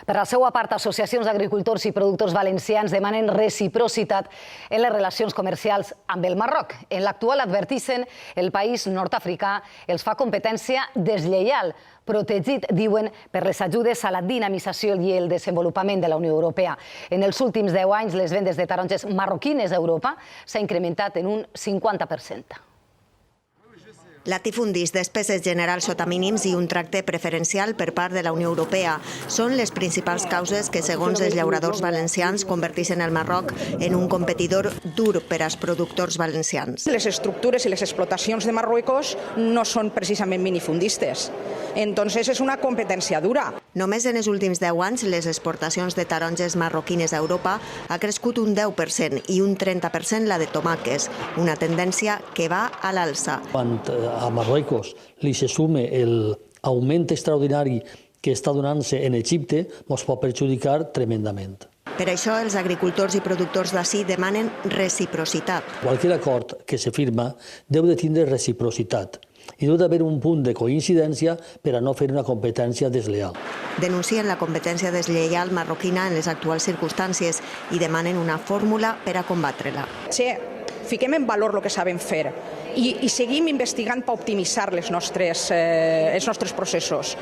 Per la seva part, associacions d'agricultors i productors valencians demanen reciprocitat en les relacions comercials amb el Marroc. En l'actual, adverteixen, el país nord-africà els fa competència deslleial, protegit, diuen, per les ajudes a la dinamització i el desenvolupament de la Unió Europea. En els últims 10 anys, les vendes de taronges marroquines a Europa s'ha incrementat en un 50%. Latifundis, despeses generals sota mínims i un tracte preferencial per part de la Unió Europea són les principals causes que, segons els llauradors valencians, converteixen el Marroc en un competidor dur per als productors valencians. Les estructures i les explotacions de Marruecos no són precisament minifundistes. Entonces és una competència dura. Només en els últims 10 anys les exportacions de taronges marroquines a Europa ha crescut un 10% i un 30% la de tomàquets, una tendència que va a l'alça. Quan a Marruecos li se sume l'augment extraordinari que està donant-se en Egipte, ens pot perjudicar tremendament. Per això, els agricultors i productors d'ací demanen reciprocitat. Qualsevol acord que se firma deu de tindre reciprocitat i deu d'haver un punt de coincidència per a no fer una competència desleal. Denuncien la competència deslleial marroquina en les actuals circumstàncies i demanen una fórmula per a combatre-la. Sí, fiquem en valor el que sabem fer i seguim investigant per optimitzar els nostres processos.